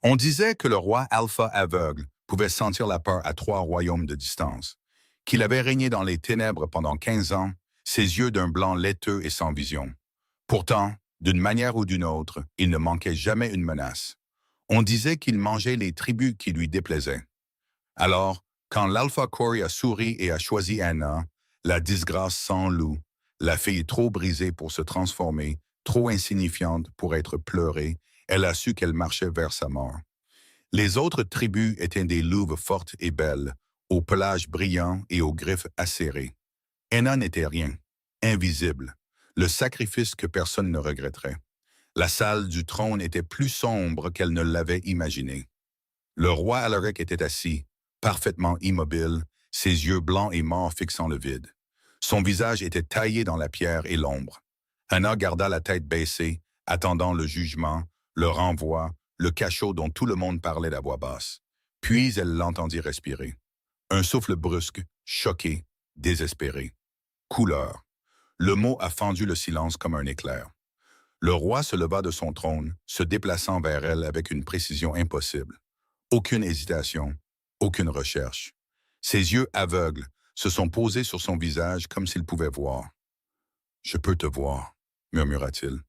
On disait que le roi Alpha aveugle pouvait sentir la peur à 3 royaumes de distance, qu'il avait régné dans les ténèbres pendant 15 ans, ses yeux d'un blanc laiteux et sans vision. Pourtant, d'une manière ou d'une autre, il ne manquait jamais une menace. On disait qu'il mangeait les tribus qui lui déplaisaient. Alors, quand l'Alpha Corey a souri et a choisi Anna, la disgrâce sans loup, la fille trop brisée pour se transformer, trop insignifiante pour être pleurée, elle a su qu'elle marchait vers sa mort. Les autres tribus étaient des louves fortes et belles, au pelage brillant et aux griffes acérées. Anna n'était rien, invisible, le sacrifice que personne ne regretterait. La salle du trône était plus sombre qu'elle ne l'avait imaginé. Le roi Alaric était assis, parfaitement immobile, ses yeux blancs et morts fixant le vide. Son visage était taillé dans la pierre et l'ombre. Anna garda la tête baissée, attendant le jugement, le renvoi, le cachot dont tout le monde parlait à voix basse. Puis elle l'entendit respirer. Un souffle brusque, choqué, désespéré. Couleur. Le mot a fendu le silence comme un éclair. Le roi se leva de son trône, se déplaçant vers elle avec une précision impossible. Aucune hésitation, aucune recherche. Ses yeux aveugles se sont posés sur son visage comme s'il pouvait voir. « Je peux te voir », murmura-t-il.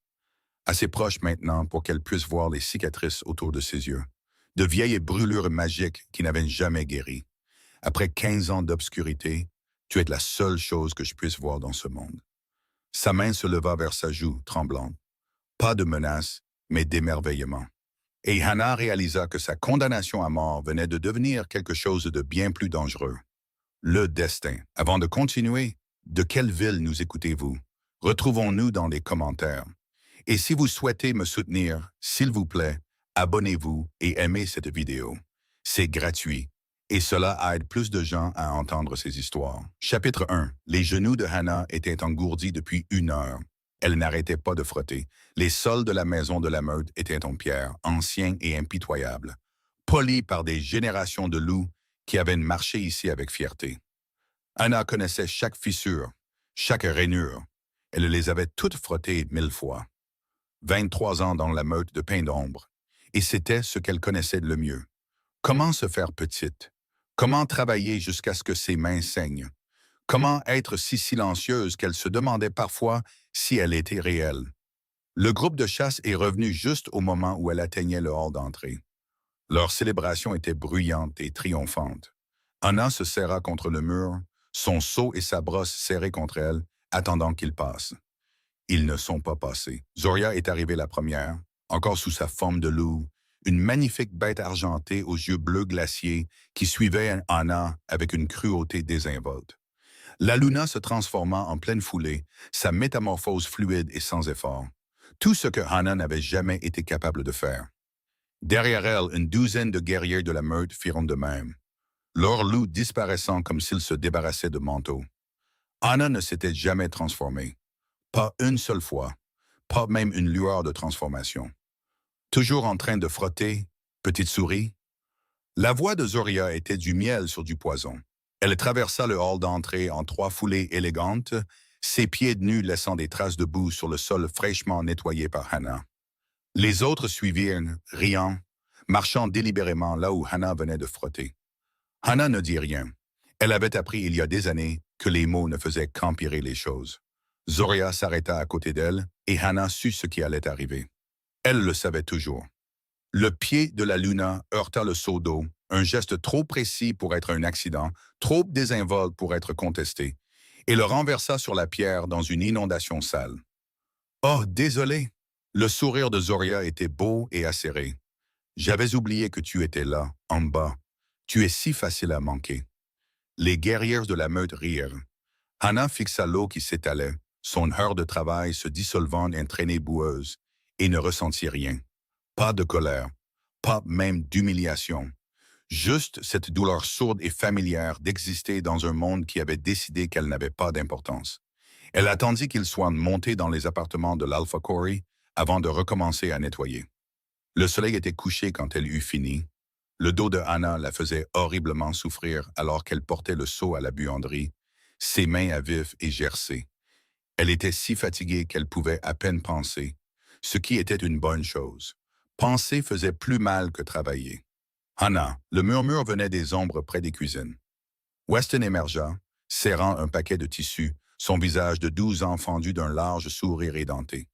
Assez proche maintenant pour qu'elle puisse voir les cicatrices autour de ses yeux. De vieilles brûlures magiques qui n'avaient jamais guéri. Après 15 ans d'obscurité, tu es la seule chose que je puisse voir dans ce monde. Sa main se leva vers sa joue, tremblante. Pas de menace, mais d'émerveillement. Et Hannah réalisa que sa condamnation à mort venait de devenir quelque chose de bien plus dangereux. Le destin. Avant de continuer, de quelle ville nous écoutez-vous? Retrouvons-nous dans les commentaires. Et si vous souhaitez me soutenir, s'il vous plaît, abonnez-vous et aimez cette vidéo. C'est gratuit. Et cela aide plus de gens à entendre ces histoires. Chapitre 1. Les genoux de Hannah étaient engourdis depuis 1 heure. Elle n'arrêtait pas de frotter. Les sols de la maison de la meute étaient en pierre, anciens et impitoyables, polis par des générations de loups qui avaient marché ici avec fierté. Hannah connaissait chaque fissure, chaque rainure. Elle les avait toutes frottées 1000 fois. 23 ans dans la meute de pain d'ombre. Et c'était ce qu'elle connaissait le mieux. Comment se faire petite? Comment travailler jusqu'à ce que ses mains saignent? Comment être si silencieuse qu'elle se demandait parfois si elle était réelle? Le groupe de chasse est revenu juste au moment où elle atteignait le hall d'entrée. Leur célébration était bruyante et triomphante. Anna se serra contre le mur, son seau et sa brosse serrés contre elle, attendant qu'ils passent. Ils ne sont pas passés. Zoria est arrivée la première, encore sous sa forme de loup, une magnifique bête argentée aux yeux bleus glaciers qui suivait Anna avec une cruauté désinvolte. La Luna se transforma en pleine foulée, sa métamorphose fluide et sans effort. Tout ce que Hannah n'avait jamais été capable de faire. Derrière elle, une douzaine de guerriers de la meute firent de même, leur loup disparaissant comme s'ils se débarrassaient de manteaux. Hannah ne s'était jamais transformée. Pas une seule fois, pas même une lueur de transformation. Toujours en train de frotter, petite souris. La voix de Zoria était du miel sur du poison. Elle traversa le hall d'entrée en 3 foulées élégantes, ses pieds nus laissant des traces de boue sur le sol fraîchement nettoyé par Hannah. Les autres suivirent, riant, marchant délibérément là où Hannah venait de frotter. Hannah ne dit rien. Elle avait appris il y a des années que les mots ne faisaient qu'empirer les choses. Zoria s'arrêta à côté d'elle et Hannah sut ce qui allait arriver. Elle le savait toujours. Le pied de la Luna heurta le seau d'eau, un geste trop précis pour être un accident, trop désinvolte pour être contesté, et le renversa sur la pierre dans une inondation sale. « Oh, désolé !» Le sourire de Zoria était beau et acéré. « J'avais oublié que tu étais là, en bas. Tu es si facile à manquer. » Les guerrières de la meute rirent. Hannah fixa l'eau qui s'étalait, son heure de travail se dissolvant en traînée boueuse, et ne ressentit rien. Pas de colère, pas même d'humiliation. Juste cette douleur sourde et familière d'exister dans un monde qui avait décidé qu'elle n'avait pas d'importance. Elle attendit qu'il soit monté dans les appartements de l'Alpha Corey avant de recommencer à nettoyer. Le soleil était couché quand elle eut fini. Le dos de Hannah la faisait horriblement souffrir alors qu'elle portait le seau à la buanderie, ses mains à vif et gercées. Elle était si fatiguée qu'elle pouvait à peine penser, ce qui était une bonne chose. Penser faisait plus mal que travailler. Hannah, le murmure venait des ombres près des cuisines. Weston émergea, serrant un paquet de tissus, son visage de 12 ans fendu d'un large sourire édenté.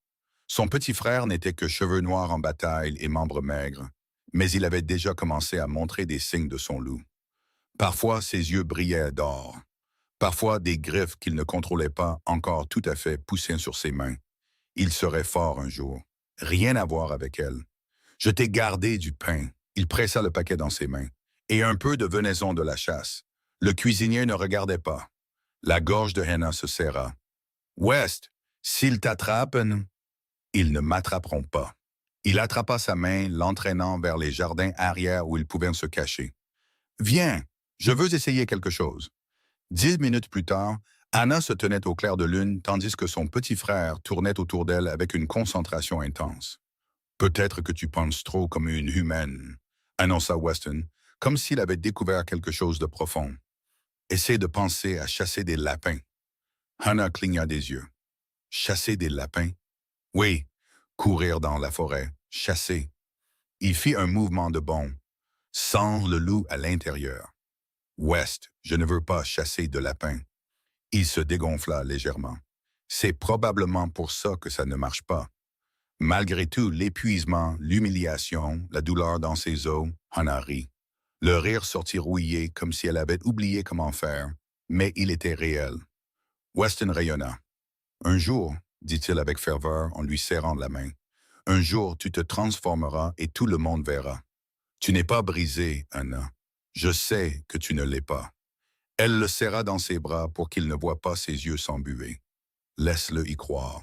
Son petit frère n'était que cheveux noirs en bataille et membres maigres, mais il avait déjà commencé à montrer des signes de son loup. Parfois, ses yeux brillaient d'or. Parfois, des griffes qu'il ne contrôlait pas encore tout à fait poussaient sur ses mains. Il serait fort un jour. Rien à voir avec elle. Je t'ai gardé du pain. Il pressa le paquet dans ses mains. Et un peu de venaison de la chasse. Le cuisinier ne regardait pas. La gorge de Hannah se serra. West, s'ils t'attrapent, ils ne m'attraperont pas. Il attrapa sa main, l'entraînant vers les jardins arrière où ils pouvaient se cacher. Viens, je veux essayer quelque chose. 10 minutes plus tard, Anna se tenait au clair de lune tandis que son petit frère tournait autour d'elle avec une concentration intense. Peut-être que tu penses trop comme une humaine, annonça Weston, comme s'il avait découvert quelque chose de profond. Essaie de penser à chasser des lapins. Hannah cligna des yeux. Chasser des lapins? Oui, courir dans la forêt, chasser. Il fit un mouvement de bond, sans le loup à l'intérieur. West, je ne veux pas chasser de lapins. Il se dégonfla légèrement. C'est probablement pour ça que ça ne marche pas. Malgré tout l'épuisement, l'humiliation, la douleur dans ses os, Hannah rit. Le rire sortit rouillé comme si elle avait oublié comment faire, mais il était réel. Weston rayonna. Un jour, dit-il avec ferveur en lui serrant la main, un jour tu te transformeras et tout le monde verra. Tu n'es pas brisée, Hannah. Je sais que tu ne l'es pas. Elle le serra dans ses bras pour qu'il ne voie pas ses yeux s'embuer. Laisse-le y croire.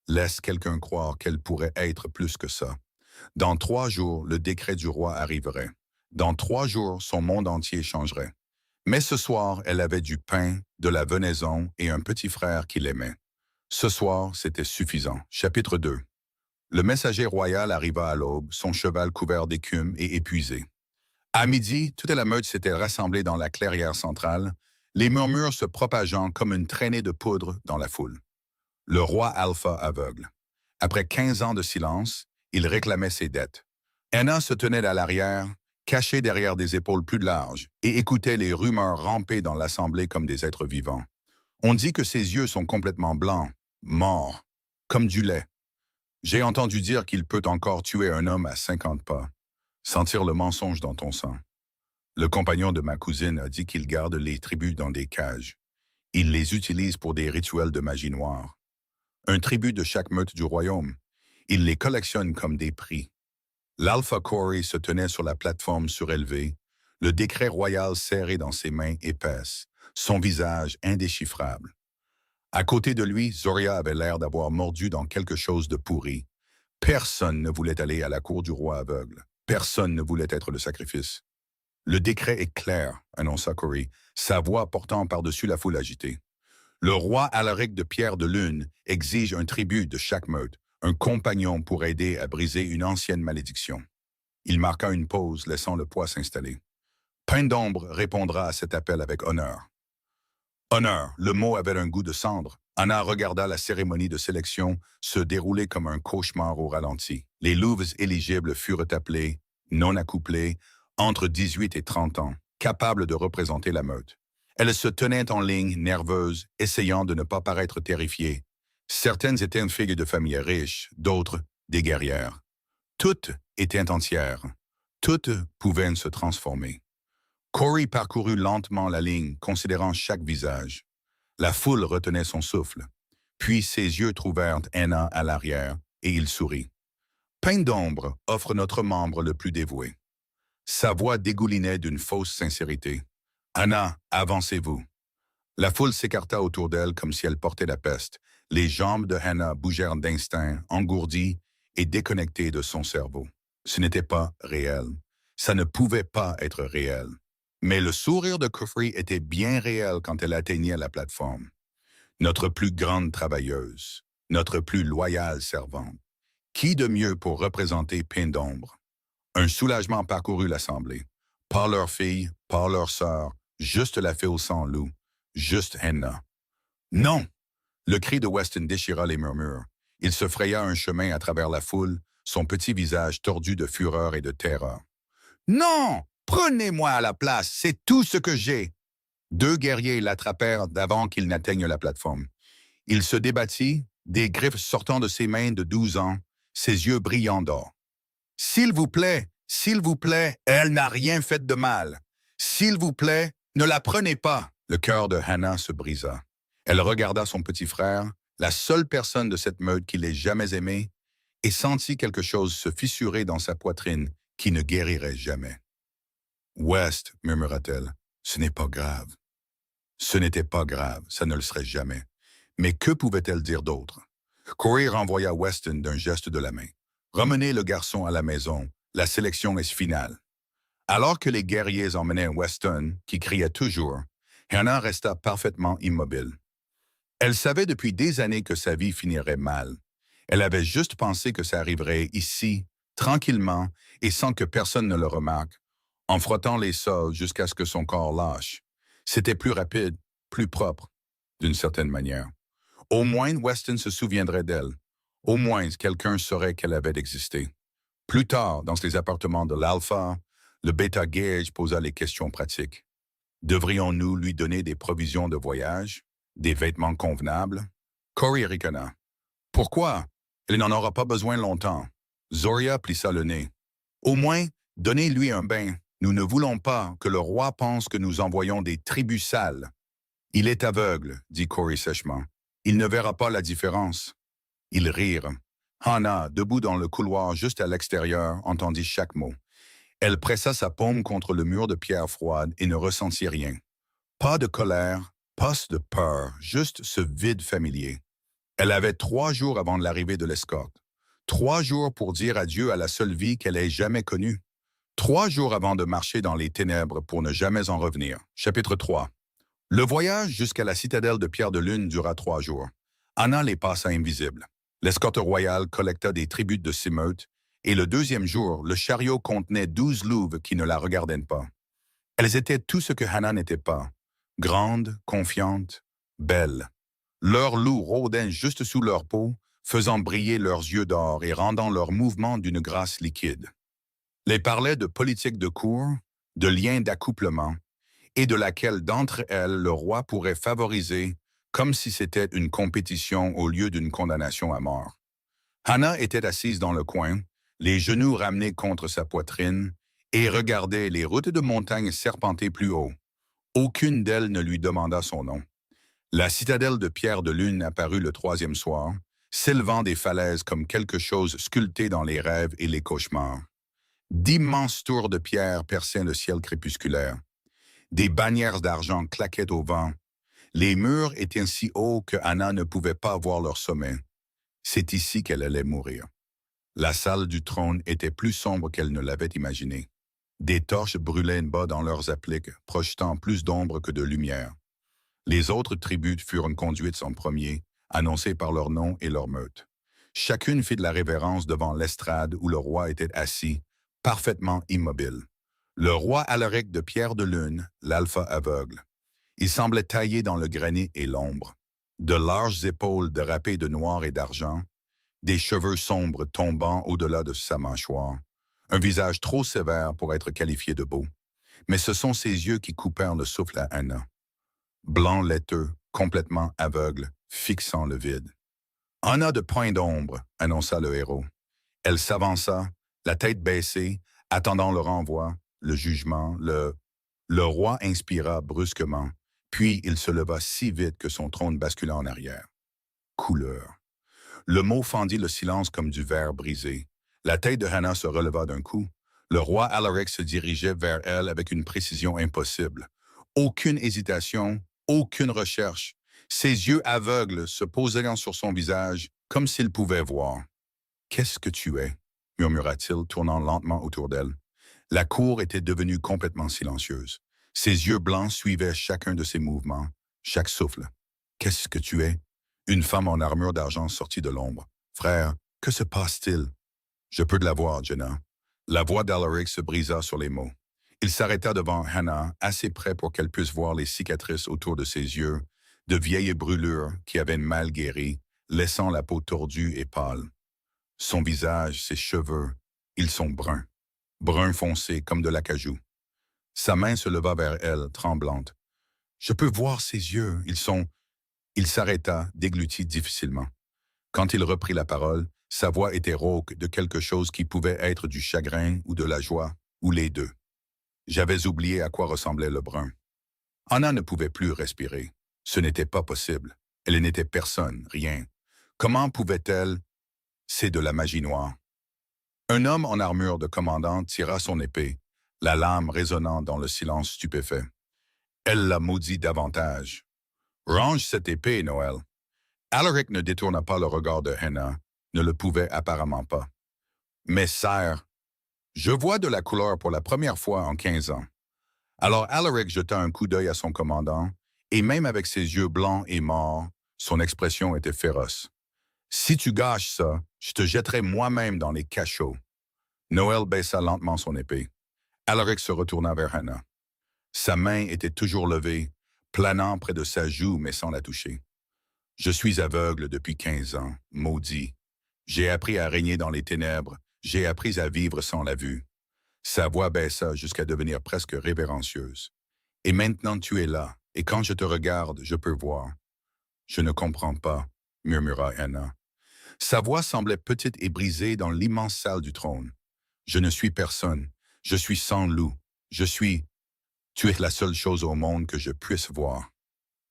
Laisse quelqu'un croire qu'elle pourrait être plus que ça. Dans 3 jours, le décret du roi arriverait. Dans 3 jours, son monde entier changerait. Mais ce soir, elle avait du pain, de la venaison et un petit frère qui l'aimait. Ce soir, c'était suffisant. Chapitre 2. Le messager royal arriva à l'aube, son cheval couvert d'écume et épuisé. À midi, toute la meute s'était rassemblée dans la clairière centrale, les murmures se propageant comme une traînée de poudre dans la foule. Le roi Alpha aveugle. Après 15 ans de silence, il réclamait ses dettes. Hannah se tenait à l'arrière, cachée derrière des épaules plus larges, et écoutait les rumeurs ramper dans l'assemblée comme des êtres vivants. On dit que ses yeux sont complètement blancs, morts, comme du lait. J'ai entendu dire qu'il peut encore tuer un homme à 50 pas. Sentir le mensonge dans ton sang. Le compagnon de ma cousine a dit qu'il garde les tribus dans des cages. Il les utilise pour des rituels de magie noire. Un tribut de chaque meute du royaume. Il les collectionne comme des prix. L'Alpha Corey se tenait sur la plateforme surélevée, le décret royal serré dans ses mains épaisses, son visage indéchiffrable. À côté de lui, Zoria avait l'air d'avoir mordu dans quelque chose de pourri. Personne ne voulait aller à la cour du roi aveugle. Personne ne voulait être le sacrifice. Le décret est clair, annonça Corey, sa voix portant par-dessus la foule agitée. Le roi Alaric de Pierre de Lune exige un tribut de chaque meute, un compagnon pour aider à briser une ancienne malédiction. Il marqua une pause, laissant le poids s'installer. Pain d'ombre répondra à cet appel avec honneur. Honneur, le mot avait un goût de cendre. Anna regarda la cérémonie de sélection se dérouler comme un cauchemar au ralenti. Les louves éligibles furent appelés, non accouplés, entre 18 et 30 ans, capables de représenter la meute. Elles se tenaient en ligne, nerveuses, essayant de ne pas paraître terrifiées. Certaines étaient une fille de famille riche, d'autres, des guerrières. Toutes étaient entières. Toutes pouvaient se transformer. Corey parcourut lentement la ligne, considérant chaque visage. La foule retenait son souffle. Puis ses yeux trouvèrent Hannah à l'arrière, et il sourit. Pain d'ombre offre notre membre le plus dévoué. Sa voix dégoulinait d'une fausse sincérité. Hannah, avancez-vous. La foule s'écarta autour d'elle comme si elle portait la peste. Les jambes de Hannah bougèrent d'instinct, engourdies et déconnectées de son cerveau. Ce n'était pas réel. Ça ne pouvait pas être réel. Mais le sourire de Kufri était bien réel quand elle atteignait la plateforme. Notre plus grande travailleuse, notre plus loyale servante. Qui de mieux pour représenter Pain d'ombre? Un soulagement parcourut l'assemblée. Pas leur fille, pas leur sœur, juste la fille au sang loup, juste Hannah. Non! Le cri de Weston déchira les murmures. Il se fraya un chemin à travers la foule, son petit visage tordu de fureur et de terreur. « Non! Prenez-moi à la place, c'est tout ce que j'ai! » Deux guerriers l'attrapèrent d'avant qu'il n'atteigne la plateforme. Il se débattit, des griffes sortant de ses mains de 12 ans, ses yeux brillants d'or. « S'il vous plaît, elle n'a rien fait de mal. S'il vous plaît, ne la prenez pas. » Le cœur de Hannah se brisa. Elle regarda son petit frère, la seule personne de cette meute qu'il ait jamais aimée, et sentit quelque chose se fissurer dans sa poitrine qui ne guérirait jamais. « West, murmura-t-elle, ce n'est pas grave. » Ce n'était pas grave, ça ne le serait jamais. Mais que pouvait-elle dire d'autre? Corey renvoya Weston d'un geste de la main. « Ramenez le garçon à la maison, la sélection est finale. » Alors que les guerriers emmenaient Weston, qui criait toujours, Hannah resta parfaitement immobile. Elle savait depuis des années que sa vie finirait mal. Elle avait juste pensé que ça arriverait ici, tranquillement et sans que personne ne le remarque, en frottant les sols jusqu'à ce que son corps lâche. C'était plus rapide, plus propre, d'une certaine manière. Au moins, Weston se souviendrait d'elle. Au moins, quelqu'un saurait qu'elle avait existé. Plus tard, dans ses appartements de l'Alpha, le Beta Gage posa les questions pratiques. Devrions-nous lui donner des provisions de voyage, des vêtements convenables? Corey ricana. Pourquoi? Elle n'en aura pas besoin longtemps. Zoria plissa le nez. Au moins, donnez-lui un bain. Nous ne voulons pas que le roi pense que nous envoyons des tribus sales. Il est aveugle, dit Corey sèchement. Il ne verra pas la différence. Ils rirent. Hannah, debout dans le couloir juste à l'extérieur, entendit chaque mot. Elle pressa sa paume contre le mur de pierre froide et ne ressentit rien. Pas de colère, pas de peur, juste ce vide familier. Elle avait 3 jours avant l'arrivée de l'escorte. 3 jours pour dire adieu à la seule vie qu'elle ait jamais connue. 3 jours avant de marcher dans les ténèbres pour ne jamais en revenir. Chapitre 3. Le voyage jusqu'à la citadelle de Pierre de Lune dura 3 jours. Hannah les passa invisibles. L'escorte royale collecta des tributes de sémeutes, et le 2e jour, le chariot contenait 12 louves qui ne la regardaient pas. Elles étaient tout ce que Hannah n'était pas. Grandes, confiantes, belles. Leurs loups rôdaient juste sous leur peau, faisant briller leurs yeux d'or et rendant leurs mouvements d'une grâce liquide. Les parlaient de politique de cour, de liens d'accouplement, et de laquelle d'entre elles le roi pourrait favoriser comme si c'était une compétition au lieu d'une condamnation à mort. Hannah était assise dans le coin, les genoux ramenés contre sa poitrine, et regardait les routes de montagne serpenter plus haut. Aucune d'elles ne lui demanda son nom. La citadelle de Pierre de Lune apparut le 3e soir, s'élevant des falaises comme quelque chose sculpté dans les rêves et les cauchemars. D'immenses tours de pierre perçaient le ciel crépusculaire. Des bannières d'argent claquaient au vent. Les murs étaient si hauts que Hannah ne pouvait pas voir leur sommet. C'est ici qu'elle allait mourir. La salle du trône était plus sombre qu'elle ne l'avait imaginé. Des torches brûlaient bas dans leurs appliques, projetant plus d'ombre que de lumière. Les autres tribus furent conduites en premier, annoncées par leur nom et leur meute. Chacune fit de la révérence devant l'estrade où le roi était assis, parfaitement immobile. Le roi Alaric de Pierre de Lune, l'alpha aveugle. Il semblait taillé dans le granit et l'ombre. De larges épaules drapées de noir et d'argent, des cheveux sombres tombant au-delà de sa mâchoire, un visage trop sévère pour être qualifié de beau. Mais ce sont ses yeux qui coupèrent le souffle à Hannah. Blanc laiteux, complètement aveugle, fixant le vide. « Hannah de point d'ombre », annonça le héros. Elle s'avança, la tête baissée, attendant le renvoi, le jugement, Le roi inspira brusquement, puis il se leva si vite que son trône bascula en arrière. Couleur. Le mot fendit le silence comme du verre brisé. La tête de Hannah se releva d'un coup. Le roi Alaric se dirigeait vers elle avec une précision impossible. Aucune hésitation, aucune recherche. Ses yeux aveugles se posèrent sur son visage comme s'il pouvait voir. « Qu'est-ce que tu es ?» murmura-t-il, tournant lentement autour d'elle. La cour était devenue complètement silencieuse. Ses yeux blancs suivaient chacun de ses mouvements, chaque souffle. « Qu'est-ce que tu es ?» Une femme en armure d'argent sortit de l'ombre. « Frère, que se passe-t-il ?»« Je peux de la voir, Jenna. » La voix d'Alaric se brisa sur les mots. Il s'arrêta devant Hannah, assez près pour qu'elle puisse voir les cicatrices autour de ses yeux, de vieilles brûlures qui avaient mal guéri, laissant la peau tordue et pâle. Son visage, ses cheveux, ils sont bruns, bruns foncés comme de l'acajou. Sa main se leva vers elle, tremblante. Je peux voir ses yeux, ils sont... Il s'arrêta, déglutit difficilement. Quand il reprit la parole, sa voix était rauque de quelque chose qui pouvait être du chagrin ou de la joie, ou les deux. J'avais oublié à quoi ressemblait le brun. Anna ne pouvait plus respirer. Ce n'était pas possible. Elle n'était personne, rien. Comment pouvait-elle? C'est de la magie noire. Un homme en armure de commandant tira son épée, la lame résonnant dans le silence stupéfait. Elle la maudit davantage. Range cette épée, Noël. Alaric ne détourna pas le regard de Henna, ne le pouvait apparemment pas. Mais sire, je vois de la couleur pour la première fois en 15 ans. Alors Alaric jeta un coup d'œil à son commandant, et même avec ses yeux blancs et morts, son expression était féroce. Si tu gâches ça, je te jetterai moi-même dans les cachots. Noël baissa lentement son épée. Alaric se retourna vers Hannah. Sa main était toujours levée, planant près de sa joue mais sans la toucher. Je suis aveugle depuis 15 ans, maudit. J'ai appris à régner dans les ténèbres, j'ai appris à vivre sans la vue. Sa voix baissa jusqu'à devenir presque révérencieuse. Et maintenant tu es là, et quand je te regarde, je peux voir. Je ne comprends pas, murmura Hannah. Sa voix semblait petite et brisée dans l'immense salle du trône. Je ne suis personne, je suis sans loup, je suis... Tu es la seule chose au monde que je puisse voir.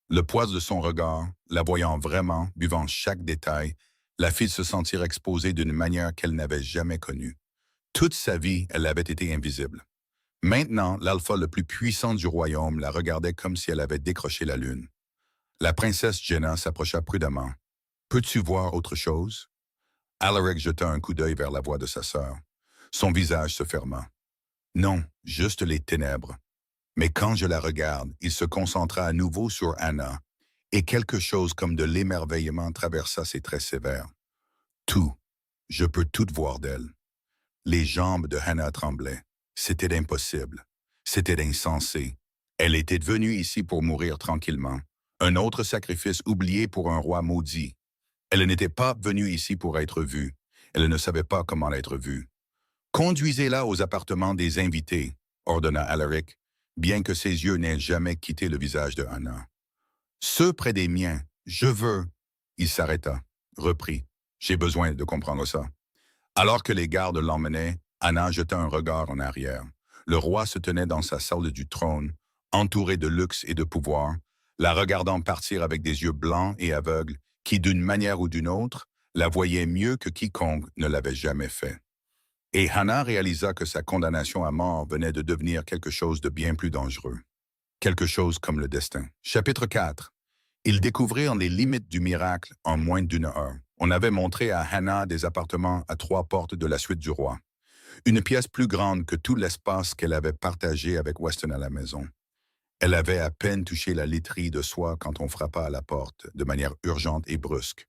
Le poids de son regard, la voyant vraiment, buvant chaque détail, la fit se sentir exposée d'une manière qu'elle n'avait jamais connue. Toute sa vie, elle avait été invisible. Maintenant, l'alpha le plus puissant du royaume la regardait comme si elle avait décroché la lune. La princesse Jenna s'approcha prudemment. « Peux-tu voir autre chose? » Alaric jeta un coup d'œil vers la voix de sa sœur. Son visage se ferma. « Non, juste les ténèbres. » Mais quand je la regarde, il se concentra à nouveau sur Anna, et quelque chose comme de l'émerveillement traversa ses traits sévères. Tout, je peux tout voir d'elle. Les jambes de Hannah tremblaient. C'était impossible. C'était insensé. Elle était venue ici pour mourir tranquillement. Un autre sacrifice oublié pour un roi maudit. Elle n'était pas venue ici pour être vue. Elle ne savait pas comment être vue. Conduisez-la aux appartements des invités, ordonna Alaric, bien que ses yeux n'aient jamais quitté le visage de Hannah. Ceux près des miens, je veux. Il s'arrêta, reprit. J'ai besoin de comprendre ça. Alors que les gardes l'emmenaient, Hannah jeta un regard en arrière. Le roi se tenait dans sa salle du trône, entouré de luxe et de pouvoir, la regardant partir avec des yeux blancs et aveugles, qui, d'une manière ou d'une autre, la voyaient mieux que quiconque ne l'avait jamais fait. Et Hannah réalisa que sa condamnation à mort venait de devenir quelque chose de bien plus dangereux. Quelque chose comme le destin. Chapitre 4. Ils découvrirent les limites du miracle en moins d'une heure. On avait montré à Hannah des appartements à 3 portes de la suite du roi. Une pièce plus grande que tout l'espace qu'elle avait partagé avec Weston à la maison. Elle avait à peine touché la literie de soie quand on frappa à la porte, de manière urgente et brusque.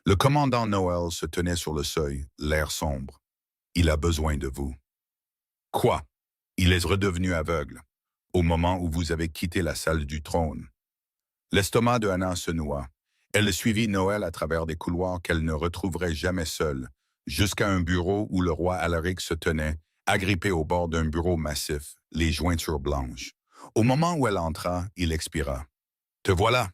Le commandant Noël se tenait sur le seuil, l'air sombre. Il a besoin de vous. Quoi? Il est redevenu aveugle, au moment où vous avez quitté la salle du trône. L'estomac de Hannah se noua. Elle suivit Noël à travers des couloirs qu'elle ne retrouverait jamais seule, jusqu'à un bureau où le roi Alaric se tenait, agrippé au bord d'un bureau massif, les jointures blanches. Au moment où elle entra, il expira. « Te voilà !»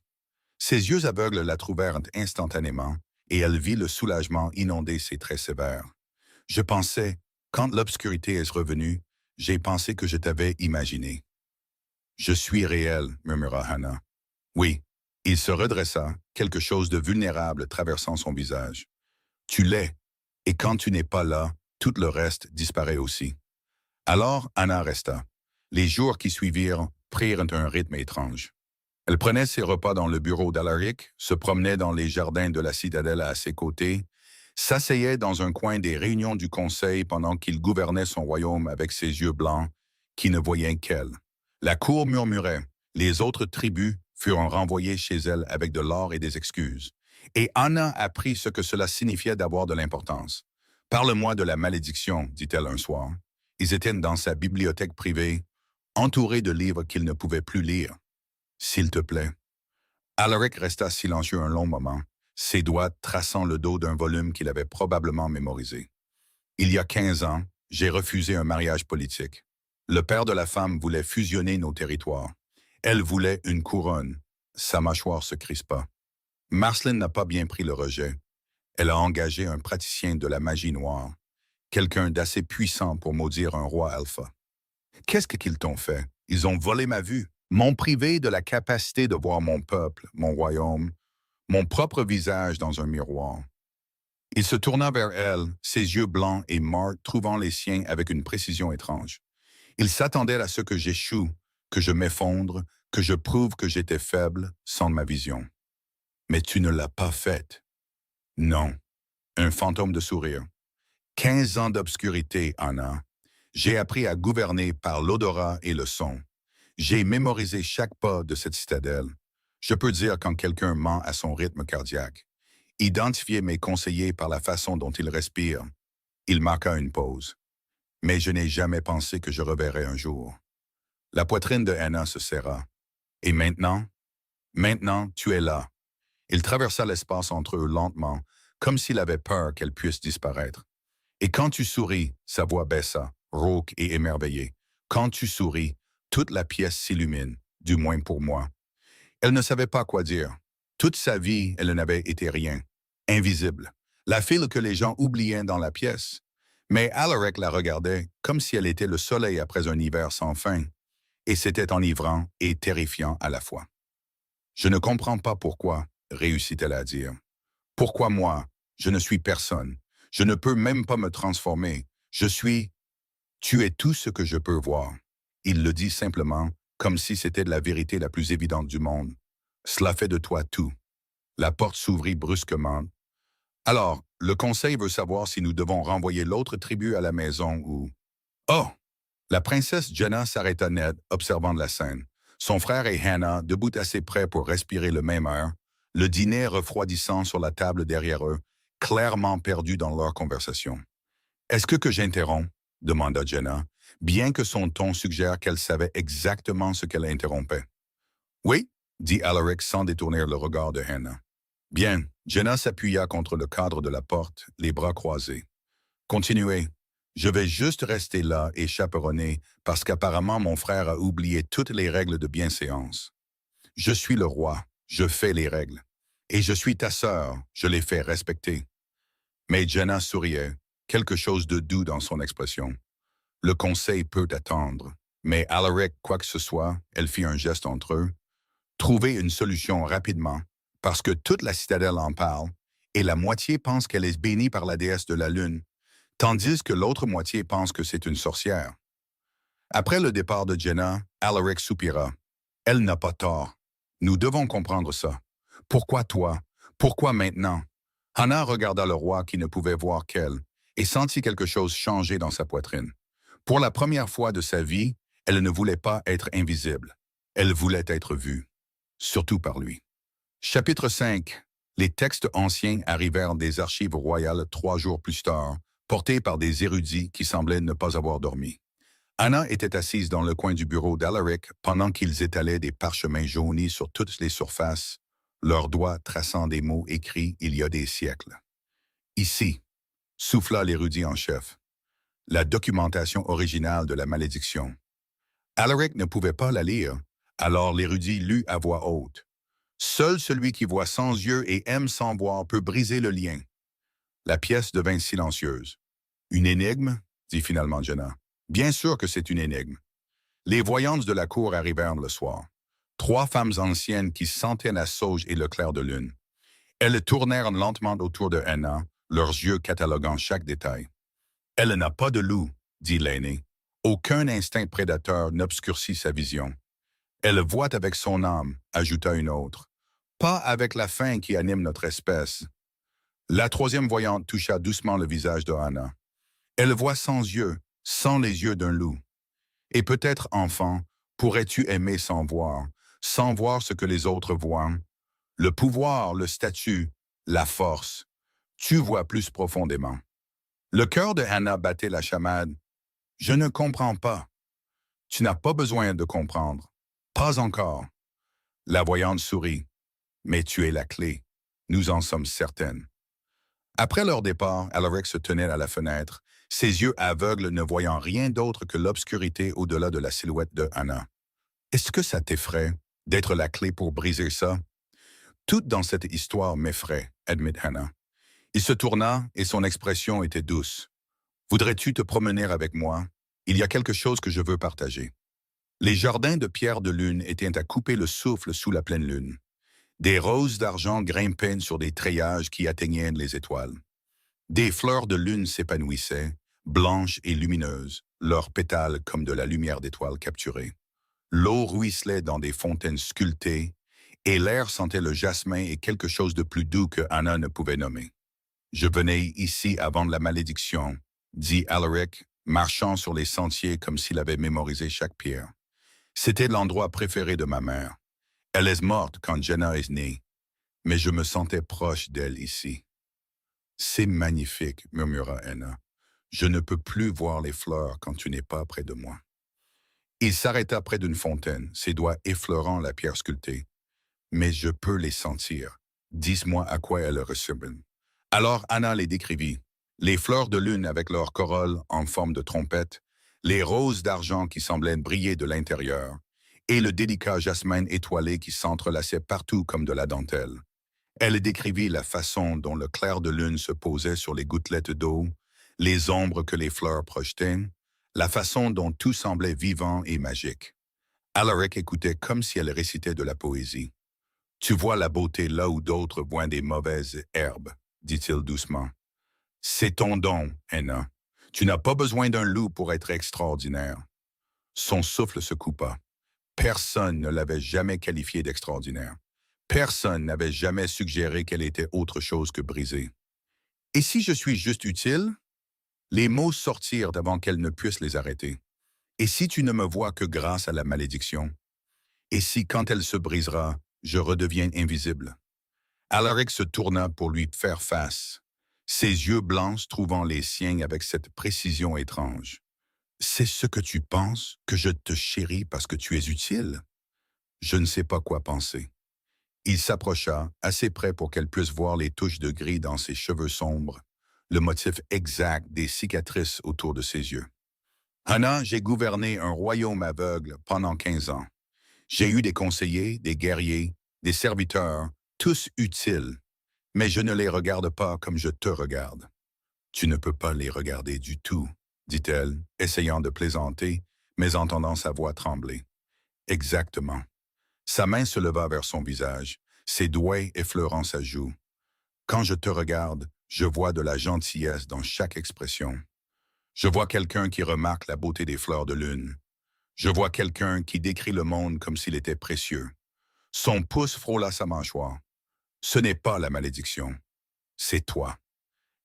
Ses yeux aveugles la trouvèrent instantanément, et elle vit le soulagement inonder ses traits sévères. « Je pensais, quand l'obscurité est revenue, j'ai pensé que je t'avais imaginé. »« Je suis réel, » murmura Hannah. « Oui. » Il se redressa, quelque chose de vulnérable traversant son visage. « Tu l'es, et quand tu n'es pas là, tout le reste disparaît aussi. » Alors Hannah resta. Les jours qui suivirent prirent un rythme étrange. Elle prenait ses repas dans le bureau d'Alaric, se promenait dans les jardins de la citadelle à ses côtés, s'asseyait dans un coin des réunions du conseil pendant qu'il gouvernait son royaume avec ses yeux blancs, qui ne voyaient qu'elle. La cour murmurait, les autres tribus furent renvoyées chez elle avec de l'or et des excuses. Et Anna apprit ce que cela signifiait d'avoir de l'importance. « Parle-moi de la malédiction, dit-elle un soir. Ils étaient dans sa bibliothèque privée, entourés de livres qu'il ne pouvait plus lire. « S'il te plaît. » Alaric resta silencieux un long moment, ses doigts traçant le dos d'un volume qu'il avait probablement mémorisé. Il y a 15 ans, j'ai refusé un mariage politique. Le père de la femme voulait fusionner nos territoires. Elle voulait une couronne. Sa mâchoire se crispa. Marceline n'a pas bien pris le rejet. Elle a engagé un praticien de la magie noire, quelqu'un d'assez puissant pour maudire un roi alpha. Qu'est-ce qu'ils t'ont fait? Ils ont volé ma vue, m'ont privé de la capacité de voir mon peuple, mon royaume, mon propre visage dans un miroir. Il se tourna vers elle, ses yeux blancs et morts trouvant les siens avec une précision étrange. Il s'attendait à ce que j'échoue, que je m'effondre, que je prouve que j'étais faible sans ma vision. Mais tu ne l'as pas faite. Non. Un fantôme de sourire. 15 ans d'obscurité, Anna. J'ai appris à gouverner par l'odorat et le son. J'ai mémorisé chaque pas de cette citadelle. Je peux dire quand quelqu'un ment à son rythme cardiaque. Identifier mes conseillers par la façon dont ils respirent. Il marqua une pause. Mais je n'ai jamais pensé que je reverrais un jour. La poitrine de Anna se serra. Et maintenant? Maintenant, tu es là. Il traversa l'espace entre eux lentement, comme s'il avait peur qu'elle puisse disparaître. Et quand tu souris, sa voix baissa, rauque et émerveillée. Quand tu souris, toute la pièce s'illumine, du moins pour moi. Elle ne savait pas quoi dire. Toute sa vie, elle n'avait été rien. Invisible. La file que les gens oubliaient dans la pièce. Mais Alaric la regardait comme si elle était le soleil après un hiver sans fin. Et c'était enivrant et terrifiant à la fois. Je ne comprends pas pourquoi, réussit-elle à dire. Pourquoi moi? Je ne suis personne. Je ne peux même pas me transformer. Je suis... Tu es tout ce que je peux voir. Il le dit simplement, comme si c'était la vérité la plus évidente du monde. Cela fait de toi tout. La porte s'ouvrit brusquement. Alors, le conseil veut savoir si nous devons renvoyer l'autre tribu à la maison ou... Oh! La princesse Jenna s'arrêta net, observant la scène. Son frère et Hannah, debout assez près pour respirer le même air, le dîner refroidissant sur la table derrière eux, clairement perdus dans leur conversation. « Est-ce que j'interromps ?» demanda Jenna, bien que son ton suggère qu'elle savait exactement ce qu'elle interrompait. « Oui, » dit Alaric sans détourner le regard de Hannah. « Bien. » Jenna s'appuya contre le cadre de la porte, les bras croisés. « Continuez. Je vais juste rester là et chaperonner parce qu'apparemment mon frère a oublié toutes les règles de bienséance. Je suis le roi, je fais les règles. Et je suis ta sœur, je les fais respecter. » Mais Jenna souriait, quelque chose de doux dans son expression. Le conseil peut attendre, mais Alaric, quoi que ce soit, elle fit un geste entre eux. Trouver une solution rapidement, parce que toute la citadelle en parle, et la moitié pense qu'elle est bénie par la déesse de la lune, tandis que l'autre moitié pense que c'est une sorcière. Après le départ de Jenna, Alaric soupira. Elle n'a pas tort. Nous devons comprendre ça. Pourquoi toi? Pourquoi maintenant? Hannah regarda le roi qui ne pouvait voir qu'elle et sentit quelque chose changer dans sa poitrine. Pour la première fois de sa vie, elle ne voulait pas être invisible. Elle voulait être vue, surtout par lui. Chapitre 5. Les textes anciens arrivèrent des archives royales 3 jours plus tard, portés par des érudits qui semblaient ne pas avoir dormi. Anna était assise dans le coin du bureau d'Alaric pendant qu'ils étalaient des parchemins jaunis sur toutes les surfaces, leurs doigts traçant des mots écrits il y a des siècles. « Ici », souffla l'érudit en chef, la documentation originale de la malédiction. Alaric ne pouvait pas la lire, alors l'érudit lut à voix haute. « Seul celui qui voit sans yeux et aime sans voir peut briser le lien. » La pièce devint silencieuse. « Une énigme ?» dit finalement Jenna. « Bien sûr que c'est une énigme. » Les voyantes de la cour arrivèrent le soir. 3 femmes anciennes qui sentaient la sauge et le clair de lune. Elles tournèrent lentement autour de Hannah, leurs yeux cataloguant chaque détail. « Elle n'a pas de loup, » dit l'aînée. « Aucun instinct prédateur n'obscurcit sa vision. »« Elle voit avec son âme, » ajouta une autre. « Pas avec la faim qui anime notre espèce. » La 3e voyante toucha doucement le visage de Hannah. « Elle voit sans yeux, sans les yeux d'un loup. Et peut-être, enfant, pourrais-tu aimer sans voir ce que les autres voient. Le pouvoir, le statut, la force. Tu vois plus profondément. » Le cœur de Hannah battait la chamade. « Je ne comprends pas. » « Tu n'as pas besoin de comprendre. Pas encore. » La voyante sourit. « Mais tu es la clé. nous en sommes certaines. Après leur départ, Alaric se tenait à la fenêtre, ses yeux aveugles ne voyant rien d'autre que l'obscurité au-delà de la silhouette de Hannah. « Est-ce que ça t'effraie d'être la clé pour briser ça? » « Tout dans cette histoire m'effraie, admit Hannah. Il se tourna et son expression était douce. « Voudrais-tu te promener avec moi? Il y a quelque chose que je veux partager. » Les jardins de pierre de lune étaient à couper le souffle sous la pleine lune. Des roses d'argent grimpaient sur des treillages qui atteignaient les étoiles. Des fleurs de lune s'épanouissaient, blanches et lumineuses, leurs pétales comme de la lumière d'étoiles capturée. L'eau ruisselait dans des fontaines sculptées, et l'air sentait le jasmin et quelque chose de plus doux que Hannah ne pouvait nommer. « Je venais ici avant la malédiction, » dit Alaric, marchant sur les sentiers comme s'il avait mémorisé chaque pierre. « C'était l'endroit préféré de ma mère. Elle est morte quand Jenna est née, mais je me sentais proche d'elle ici. »« C'est magnifique, » murmura Hannah. « Je ne peux plus voir les fleurs quand tu n'es pas près de moi. » Il s'arrêta près d'une fontaine, ses doigts effleurant la pierre sculptée. « Mais je peux les sentir. Dis-moi à quoi elles ressemblent. » Alors Hannah les décrivit. Les fleurs de lune avec leur corolle en forme de trompette, les roses d'argent qui semblaient briller de l'intérieur, et le délicat jasmin étoilé qui s'entrelaçait partout comme de la dentelle. Elle décrivit la façon dont le clair de lune se posait sur les gouttelettes d'eau, les ombres que les fleurs projetaient, la façon dont tout semblait vivant et magique. Alaric écoutait comme si elle récitait de la poésie. « Tu vois la beauté là où d'autres voient des mauvaises herbes, » dit-il doucement. « C'est ton don, Hannah. Tu n'as pas besoin d'un loup pour être extraordinaire. » Son souffle se coupa. Personne ne l'avait jamais qualifiée d'extraordinaire. Personne n'avait jamais suggéré qu'elle était autre chose que brisée. « Et si je suis juste utile? » Les mots sortirent avant qu'elle ne puisse les arrêter. « Et si tu ne me vois que grâce à la malédiction? Et si, quand elle se brisera, je redeviens invisible? » Alaric se tourna pour lui faire face, ses yeux blancs trouvant les siens avec cette précision étrange. « C'est ce que tu penses, que je te chéris parce que tu es utile? » Je ne sais pas quoi penser. Il s'approcha, assez près pour qu'elle puisse voir les touches de gris dans ses cheveux sombres, le motif exact des cicatrices autour de ses yeux. « Hannah, j'ai gouverné un royaume aveugle pendant 15 ans. J'ai eu des conseillers, des guerriers, des serviteurs, tous utiles, mais je ne les regarde pas comme je te regarde. »« Tu ne peux pas les regarder du tout, » dit-elle, essayant de plaisanter, mais entendant sa voix trembler. « Exactement. » Sa main se leva vers son visage, ses doigts effleurant sa joue. « Quand je te regarde, je vois de la gentillesse dans chaque expression. Je vois quelqu'un qui remarque la beauté des fleurs de lune. Je vois quelqu'un qui décrit le monde comme s'il était précieux. » Son pouce frôla sa mâchoire. « Ce n'est pas la malédiction. C'est toi. »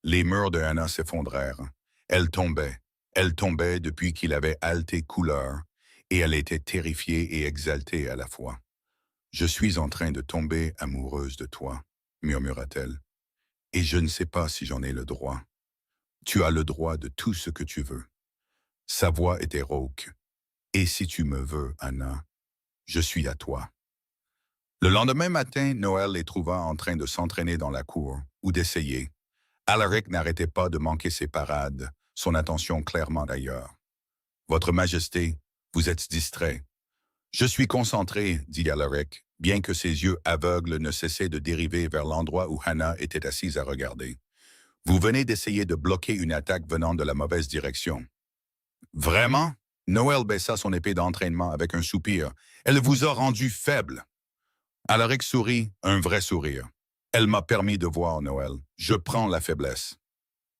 Les murs de Hannah s'effondrèrent. Elle tombait depuis qu'il avait haleté couleur, et elle était terrifiée et exaltée à la fois. « Je suis en train de tomber amoureuse de toi, » murmura-t-elle, « et je ne sais pas si j'en ai le droit. »« Tu as le droit de tout ce que tu veux. » Sa voix était rauque. « Et si tu me veux, Hannah, je suis à toi. » Le lendemain matin, Noël les trouva en train de s'entraîner dans la cour, ou d'essayer. Alaric n'arrêtait pas de manquer ses parades, son attention clairement ailleurs. « Votre Majesté, vous êtes distrait. »« Je suis concentré, » dit Alaric, bien que ses yeux aveugles ne cessaient de dériver vers l'endroit où Hannah était assise à regarder. « Vous venez d'essayer de bloquer une attaque venant de la mauvaise direction. »« Vraiment? » Noël baissa son épée d'entraînement avec un soupir. « Elle vous a rendu faible. » Alaric sourit, un vrai sourire. « Elle m'a permis de voir, Noël. Je prends la faiblesse. »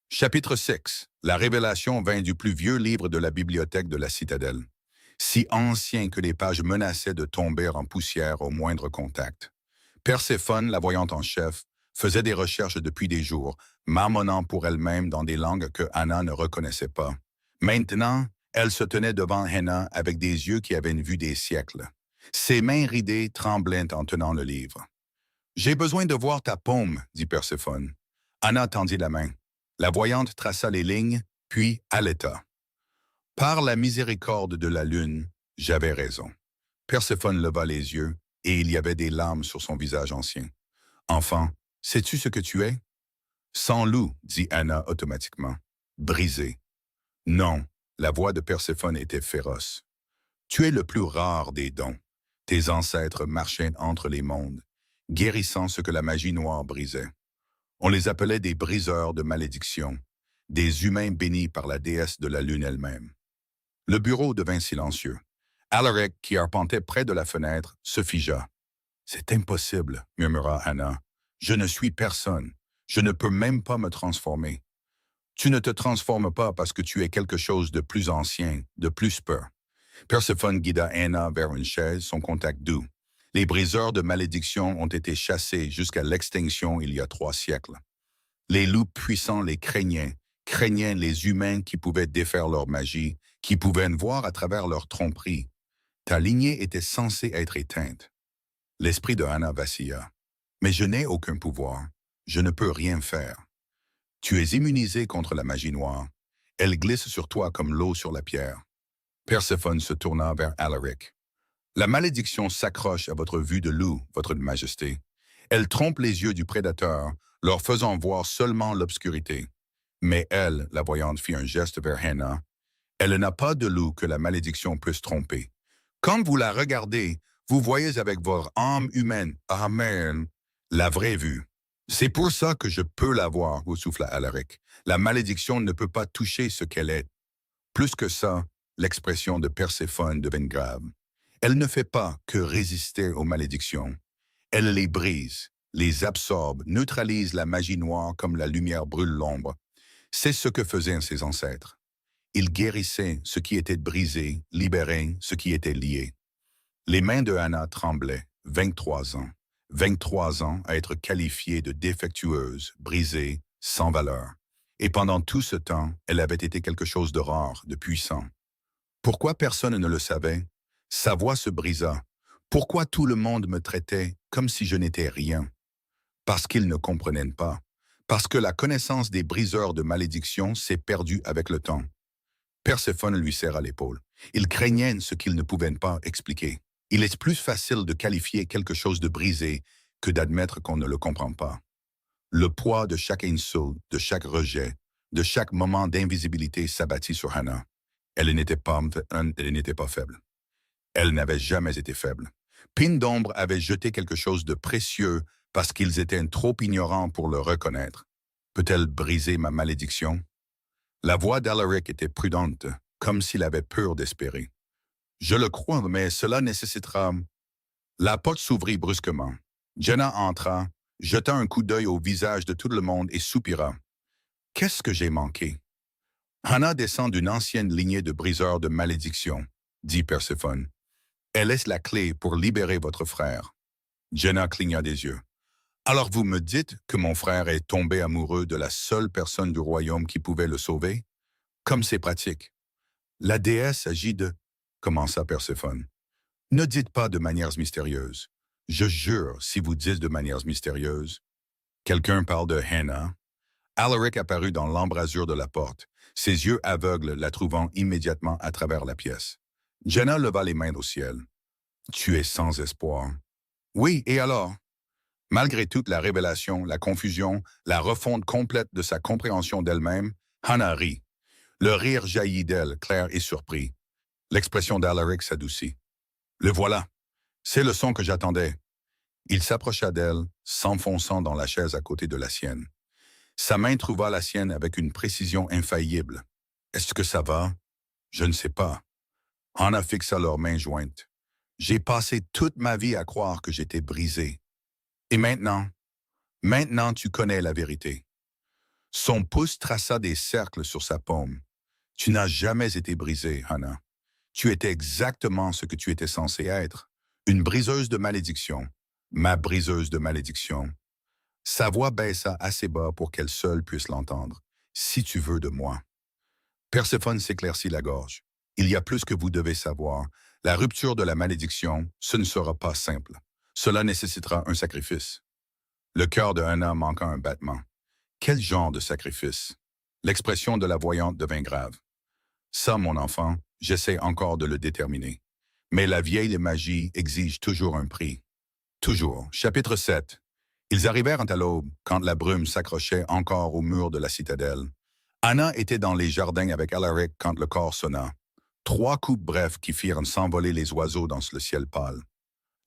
Chapitre 6. La révélation vint du plus vieux livre de la bibliothèque de la citadelle, si ancien que les pages menaçaient de tomber en poussière au moindre contact. Perséphone, la voyante en chef, faisait des recherches depuis des jours, marmonnant pour elle-même dans des langues que Hannah ne reconnaissait pas. Maintenant, elle se tenait devant Hannah avec des yeux qui avaient une vue des siècles. Ses mains ridées tremblaient en tenant le livre. « J'ai besoin de voir ta paume, » dit Perséphone. Hannah tendit la main. La voyante traça les lignes, puis haleta. « Par la miséricorde de la lune, j'avais raison. » Perséphone leva les yeux, et il y avait des larmes sur son visage ancien. « Enfant, Sais-tu ce que tu es? Sans loup, dit Anna automatiquement. Brisé. Non, la voix de Perséphone était féroce. Tu es le plus rare des dons. Tes ancêtres marchaient entre les mondes, guérissant ce que la magie noire brisait. On les appelait des briseurs de malédiction, des humains bénis par la déesse de la lune elle-même. Le bureau devint silencieux. Alaric, qui arpentait près de la fenêtre, se figea. C'est impossible, murmura Anna. Je ne suis personne. Je ne peux même pas me transformer. Tu ne te transformes pas parce que tu es quelque chose de plus ancien, de plus peur. Perséphone guida Anna vers une chaise, son contact doux. Les briseurs de malédiction ont été chassés jusqu'à l'extinction il y a 3 siècles. Les loups puissants les craignaient les humains qui pouvaient défaire leur magie, qui pouvaient voir à travers leur tromperie. Ta lignée était censée être éteinte. L'esprit de Anna vacilla. Mais je n'ai aucun pouvoir. Je ne peux rien faire. Tu es immunisé contre la magie noire. Elle glisse sur toi comme l'eau sur la pierre. Perséphone se tourna vers Alaric. La malédiction s'accroche à votre vue de loup, votre majesté. Elle trompe les yeux du prédateur, leur faisant voir seulement l'obscurité. Mais elle, la voyante, fit un geste vers Hannah. Elle n'a pas de loup que la malédiction puisse tromper. Quand vous la regardez, vous voyez avec votre âme humaine, amen, la vraie vue. C'est pour ça que je peux la voir, vous souffla Alaric. La malédiction ne peut pas toucher ce qu'elle est. Plus que ça, l'expression de Perséphone devint grave. Elle ne fait pas que résister aux malédictions. Elle les brise, les absorbe, neutralise la magie noire comme la lumière brûle l'ombre. C'est ce que faisaient ses ancêtres. Ils guérissaient ce qui était brisé, libéraient ce qui était lié. Les mains de Hannah tremblaient, 23 ans. 23 ans à être qualifiée de défectueuse, brisée, sans valeur. Et pendant tout ce temps, elle avait été quelque chose de rare, de puissant. Pourquoi personne ne le savait? Sa voix se brisa. Pourquoi tout le monde me traitait comme si je n'étais rien? Parce qu'ils ne comprenaient pas. Parce que la connaissance des briseurs de malédiction s'est perdue avec le temps. Perséphone lui serra l'épaule. Il craignait ce qu'il ne pouvait pas expliquer. Il est plus facile de qualifier quelque chose de brisé que d'admettre qu'on ne le comprend pas. Le poids de chaque insulte, de chaque rejet, de chaque moment d'invisibilité s'abattit sur Hannah. Elle n'était pas faible. Elle n'avait jamais été faible. Pin d'ombre avait jeté quelque chose de précieux parce qu'ils étaient trop ignorants pour le reconnaître. Peut-elle briser ma malédiction? La voix d'Alaric était prudente, comme s'il avait peur d'espérer. Je le crois, mais cela nécessitera... La porte s'ouvrit brusquement. Jenna entra, jeta un coup d'œil au visage de tout le monde et soupira. Qu'est-ce que j'ai manqué? Hannah descend d'une ancienne lignée de briseurs de malédiction, dit Perséphone. Elle est la clé pour libérer votre frère. Jenna cligna des yeux. Alors vous me dites que mon frère est tombé amoureux de la seule personne du royaume qui pouvait le sauver? Comme c'est pratique. La déesse agit de... commença Perséphone. Ne dites pas de manières mystérieuses. Je jure, si vous dites de manières mystérieuses. Quelqu'un parle de Hannah. Alaric apparut dans l'embrasure de la porte, ses yeux aveugles la trouvant immédiatement à travers la pièce. Jenna leva les mains au ciel. Tu es sans espoir. Oui, et alors? Malgré toute la révélation, la confusion, la refonte complète de sa compréhension d'elle-même, Hannah rit. Le rire jaillit d'elle, clair et surpris. L'expression d'Alaric s'adoucit. Le voilà. C'est le son que j'attendais. Il s'approcha d'elle, s'enfonçant dans la chaise à côté de la sienne. Sa main trouva la sienne avec une précision infaillible. Est-ce que ça va? Je ne sais pas. Hannah fixa leurs mains jointes. J'ai passé toute ma vie à croire que j'étais brisé. Et maintenant tu connais la vérité. Son pouce traça des cercles sur sa paume. Tu n'as jamais été brisé, Hannah. Tu étais exactement ce que tu étais censé être. Une briseuse de malédiction. Ma briseuse de malédiction. Sa voix baissa assez bas pour qu'elle seule puisse l'entendre. Si tu veux de moi. Perséphone s'éclaircit la gorge. Il y a plus que vous devez savoir. La rupture de la malédiction, ce ne sera pas simple. Cela nécessitera un sacrifice. Le cœur de Hannah manqua un battement. Quel genre de sacrifice? L'expression de la voyante devint grave. Ça, mon enfant, j'essaie encore de le déterminer. Mais la vieille magie exige toujours un prix. Toujours. Chapitre 7. Ils arrivèrent à l'aube, quand la brume s'accrochait encore au mur de la citadelle. Anna était dans les jardins avec Alaric quand le corps sonna. 3 coups brefs qui firent s'envoler les oiseaux dans le ciel pâle.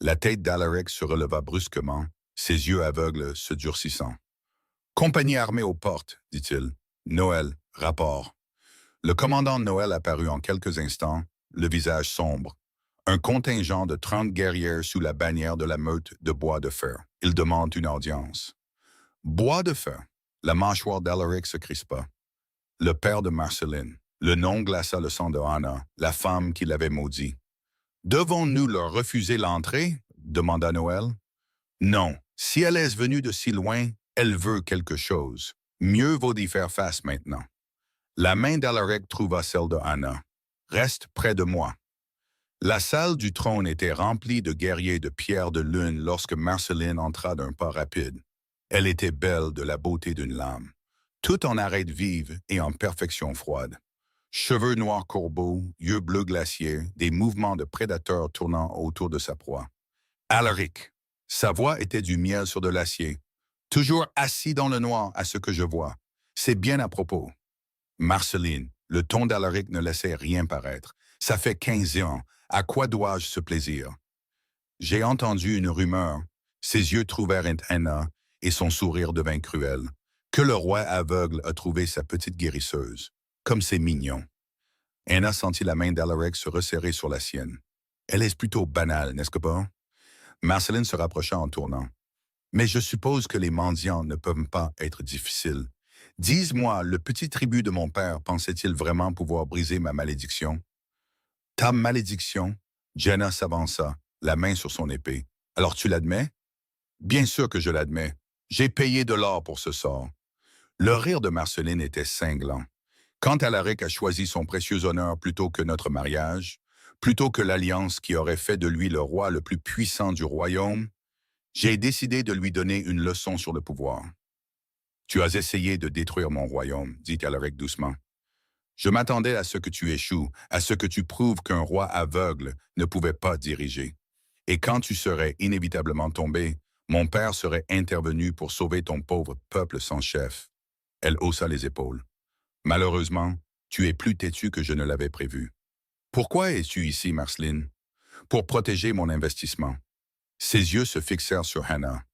La tête d'Alaric se releva brusquement, ses yeux aveugles se durcissant. Compagnie armée aux portes, dit-il. Noël, rapport. Le commandant Noël apparut en quelques instants, le visage sombre. Un contingent de 30 guerriers sous la bannière de la meute de Bois de Fer. Il demande une audience. Bois de Fer. La mâchoire d'Alaric se crispa. Le père de Marceline. Le nom glaça le sang de Anna, la femme qui l'avait maudit. Devons-nous leur refuser l'entrée? Demanda Noël. Non. Si elle est venue de si loin, elle veut quelque chose. Mieux vaut d'y faire face maintenant. La main d'Alaric trouva celle de Anna. Reste près de moi. La salle du trône était remplie de guerriers de pierre de lune lorsque Marceline entra d'un pas rapide. Elle était belle de la beauté d'une lame, tout en arête vive et en perfection froide. Cheveux noirs courbeaux, yeux bleus glaciers, des mouvements de prédateur tournant autour de sa proie. Alaric. Sa voix était du miel sur de l'acier. Toujours assis dans le noir à ce que je vois. C'est bien à propos. Marceline. Le ton d'Alaric ne laissait rien paraître. Ça fait 15 ans. À quoi dois-je ce plaisir? J'ai entendu une rumeur. Ses yeux trouvèrent Anna et son sourire devint cruel. Que le roi aveugle a trouvé sa petite guérisseuse. Comme c'est mignon. Anna sentit la main d'Alaric se resserrer sur la sienne. Elle est plutôt banale, n'est-ce pas? Marceline se rapprocha en tournant. Mais je suppose que les mendiants ne peuvent pas être difficiles. Dis-moi, le petit tribut de mon père pensait-il vraiment pouvoir briser ma malédiction? Ta malédiction? Jenna s'avança, la main sur son épée. Alors tu l'admets? Bien sûr que je l'admets. J'ai payé de l'or pour ce sort. Le rire de Marceline était cinglant. Quand Alaric a choisi son précieux honneur plutôt que notre mariage, plutôt que l'alliance qui aurait fait de lui le roi le plus puissant du royaume, j'ai décidé de lui donner une leçon sur le pouvoir. Tu as essayé de détruire mon royaume, dit Alaric doucement. Je m'attendais à ce que tu échoues, à ce que tu prouves qu'un roi aveugle ne pouvait pas diriger. Et quand tu serais inévitablement tombé, mon père serait intervenu pour sauver ton pauvre peuple sans chef. Elle haussa les épaules. Malheureusement, tu es plus têtu que je ne l'avais prévu. Pourquoi es-tu ici, Marceline? Pour protéger mon investissement. Ses yeux se fixèrent sur Hannah.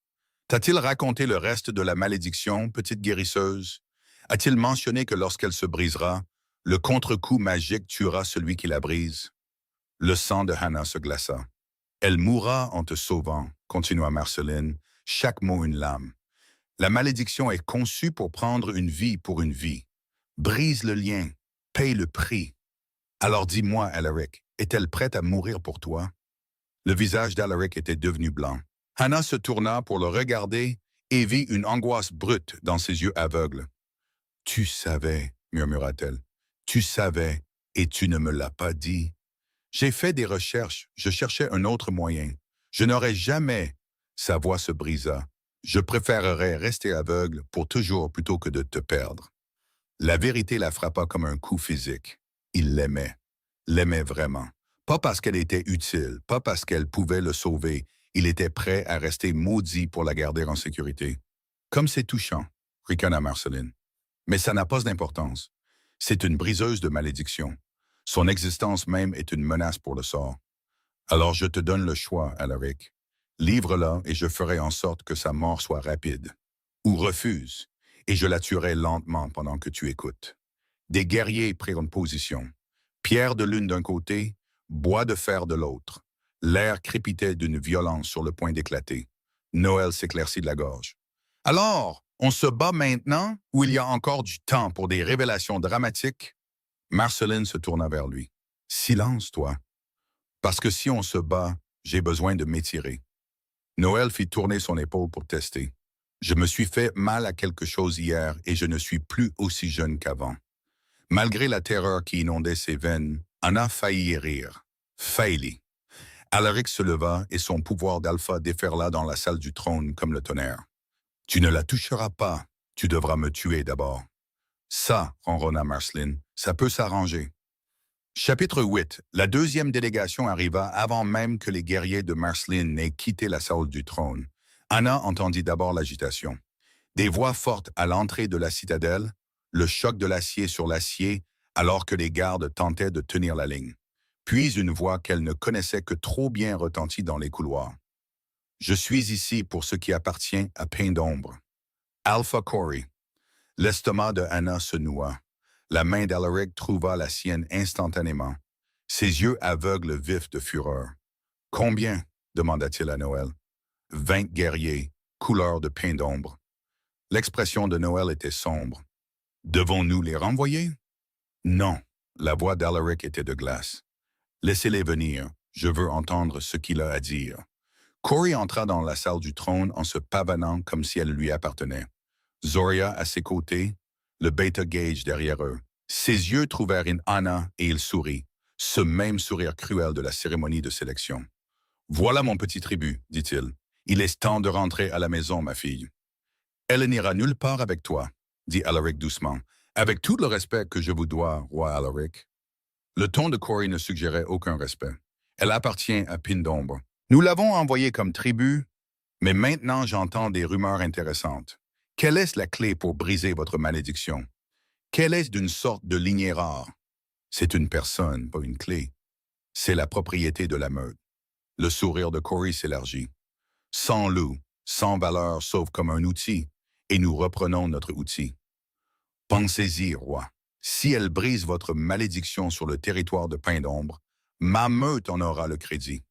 T'a-t-il raconté le reste de la malédiction, petite guérisseuse? A-t-il mentionné que lorsqu'elle se brisera, le contre-coup magique tuera celui qui la brise? Le sang de Hannah se glaça. Elle mourra en te sauvant, continua Marceline, chaque mot une lame. La malédiction est conçue pour prendre une vie pour une vie. Brise le lien, paye le prix. Alors dis-moi, Alaric, est-elle prête à mourir pour toi? Le visage d'Alaric était devenu blanc. Hannah se tourna pour le regarder et vit une angoisse brute dans ses yeux aveugles. « Tu savais, murmura-t-elle. Tu savais, et tu ne me l'as pas dit. J'ai fait des recherches, je cherchais un autre moyen. Je n'aurais jamais... » Sa voix se brisa. « Je préférerais rester aveugle pour toujours plutôt que de te perdre. » La vérité la frappa comme un coup physique. Il l'aimait vraiment. Pas parce qu'elle était utile, pas parce qu'elle pouvait le sauver. Il était prêt à rester maudit pour la garder en sécurité. Comme c'est touchant, ricana Marceline. Mais ça n'a pas d'importance. C'est une briseuse de malédiction. Son existence même est une menace pour le sort. Alors je te donne le choix, Alaric. Livre-la et je ferai en sorte que sa mort soit rapide. Ou refuse, et je la tuerai lentement pendant que tu écoutes. Des guerriers prirent position. Pierre de lune d'un côté, bois de fer de l'autre. L'air crépitait d'une violence sur le point d'éclater. Noël s'éclaircit de la gorge. « Alors, on se bat maintenant ou il y a encore du temps pour des révélations dramatiques? » Marceline se tourna vers lui. « Silence, toi. Parce que si on se bat, j'ai besoin de m'étirer. » Noël fit tourner son épaule pour tester. « Je me suis fait mal à quelque chose hier et je ne suis plus aussi jeune qu'avant. » Malgré la terreur qui inondait ses veines, Anna faillit rire. Faillit. Alaric se leva et son pouvoir d'alpha déferla dans la salle du trône comme le tonnerre. « Tu ne la toucheras pas, tu devras me tuer d'abord. » Ça, ronronna Marceline, ça peut s'arranger. Chapitre 8. La deuxième délégation arriva avant même que les guerriers de Marceline n'aient quitté la salle du trône. Anna entendit d'abord l'agitation. Des voix fortes à l'entrée de la citadelle, le choc de l'acier sur l'acier alors que les gardes tentaient de tenir la ligne. Puis une voix qu'elle ne connaissait que trop bien retentit dans les couloirs. Je suis ici pour ce qui appartient à Pain d'ombre. Alpha Corey. L'estomac de Anna se noua. La main d'Alaric trouva la sienne instantanément. Ses yeux aveugles vifs de fureur. Combien? Demanda-t-il à Noël. 20 guerriers, couleur de Pain d'ombre. L'expression de Noël était sombre. Devons-nous les renvoyer? Non. La voix d'Alaric était de glace. Laissez-les venir. Je veux entendre ce qu'il a à dire. Corey entra dans la salle du trône en se pavanant comme si elle lui appartenait. Zoria à ses côtés, le Beta Gage derrière eux. Ses yeux trouvèrent une Anna et il sourit, ce même sourire cruel de la cérémonie de sélection. « Voilà mon petit tribut, dit-il. Il est temps de rentrer à la maison, ma fille. »« Elle n'ira nulle part avec toi, dit Alaric doucement, avec tout le respect que je vous dois, roi Alaric. » Le ton de Corey ne suggérait aucun respect. Elle appartient à Pain d'ombre. Nous l'avons envoyée comme tribu, mais maintenant j'entends des rumeurs intéressantes. Quelle est la clé pour briser votre malédiction? Quelle est d'une sorte de lignée rare? C'est une personne, pas une clé. C'est la propriété de la meute. Le sourire de Corey s'élargit. Sans loup, sans valeur sauf comme un outil, et nous reprenons notre outil. Pensez-y, roi. Si elle brise votre malédiction sur le territoire de Pain d'ombre, ma meute en aura le crédit.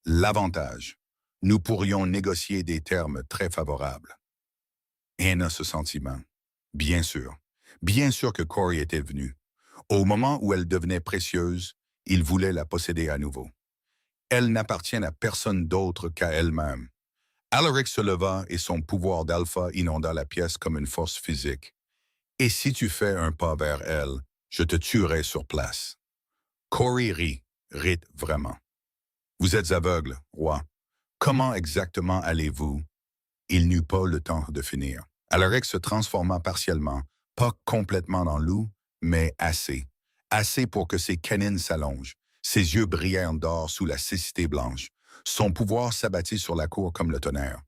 L'avantage. Nous pourrions négocier des termes très favorables. Anna se sentiment. Bien sûr que Corey était venu. Au moment où elle devenait précieuse, il voulait la posséder à nouveau. Elle n'appartient à personne d'autre qu'à elle-même. Alaric se leva et son pouvoir d'alpha inonda la pièce comme une force physique. Et si tu fais un pas vers elle, je te tuerai sur place. Corey rit vraiment. Vous êtes aveugle, roi. Comment exactement allez-vous? Il n'eut pas le temps de finir. Alaric se transforma partiellement, pas complètement en loup, mais assez. Assez pour que ses canines s'allongent. Ses yeux brillèrent d'or sous la cécité blanche. Son pouvoir s'abattit sur la cour comme le tonnerre.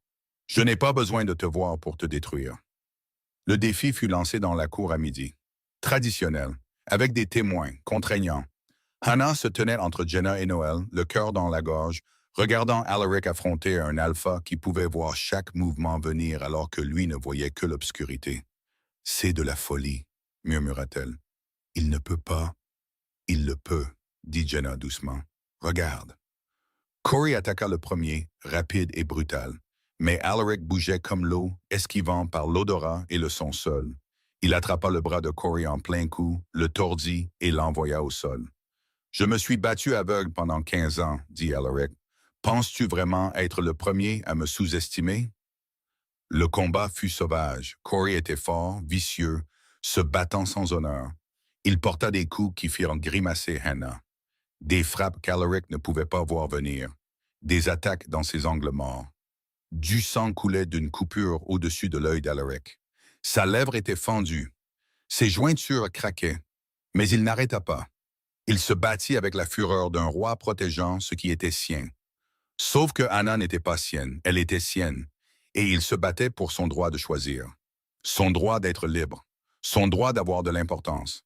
Je n'ai pas besoin de te voir pour te détruire. Le défi fut lancé dans la cour à midi. Traditionnel, avec des témoins, contraignants. Hannah se tenait entre Jenna et Noël, le cœur dans la gorge, regardant Alaric affronter un alpha qui pouvait voir chaque mouvement venir alors que lui ne voyait que l'obscurité. « C'est de la folie, » murmura-t-elle. « Il ne peut pas. »« Il le peut, » dit Jenna doucement. « Regarde. » Corey attaqua le premier, rapide et brutal. Mais Alaric bougeait comme l'eau, esquivant par l'odorat et le son seul. Il attrapa le bras de Corey en plein coup, le tordit et l'envoya au sol. « Je me suis battu aveugle pendant 15 ans, dit Alaric. Penses-tu vraiment être le premier à me sous-estimer? » Le combat fut sauvage. Corey était fort, vicieux, se battant sans honneur. Il porta des coups qui firent grimacer Hannah. Des frappes qu'Alaric ne pouvait pas voir venir. Des attaques dans ses angles morts. Du sang coulait d'une coupure au-dessus de l'œil d'Alaric. Sa lèvre était fendue. Ses jointures craquaient. Mais il n'arrêta pas. Il se battit avec la fureur d'un roi protégeant ce qui était sien. Sauf que Anna n'était pas sienne, elle était sienne, et il se battait pour son droit de choisir. Son droit d'être libre. Son droit d'avoir de l'importance.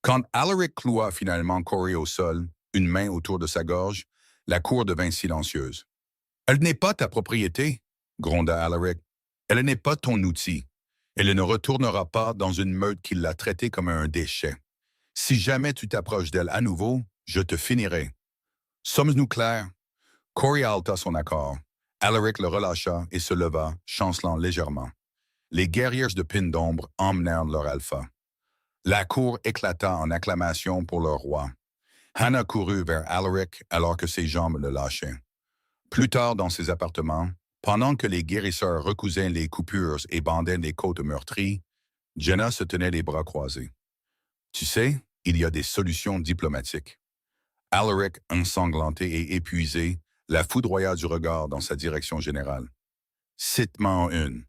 Quand Alaric cloua finalement Corey au sol, une main autour de sa gorge, la cour devint silencieuse. « Elle n'est pas ta propriété, » gronda Alaric. « Elle n'est pas ton outil. Elle ne retournera pas dans une meute qui l'a traitée comme un déchet. Si jamais tu t'approches d'elle à nouveau, je te finirai. Sommes-nous clairs? » Corey halta son accord. Alaric le relâcha et se leva, chancelant légèrement. Les guerriers de Pain d'ombre emmenèrent leur alpha. La cour éclata en acclamation pour leur roi. Hannah courut vers Alaric alors que ses jambes le lâchaient. Plus tard dans ses appartements, pendant que les guérisseurs recousaient les coupures et bandaient les côtes meurtries, Jenna se tenait les bras croisés. « Tu sais, il y a des solutions diplomatiques. » Alaric, ensanglanté et épuisé, la foudroya du regard dans sa direction générale. « Cite-m'en une. »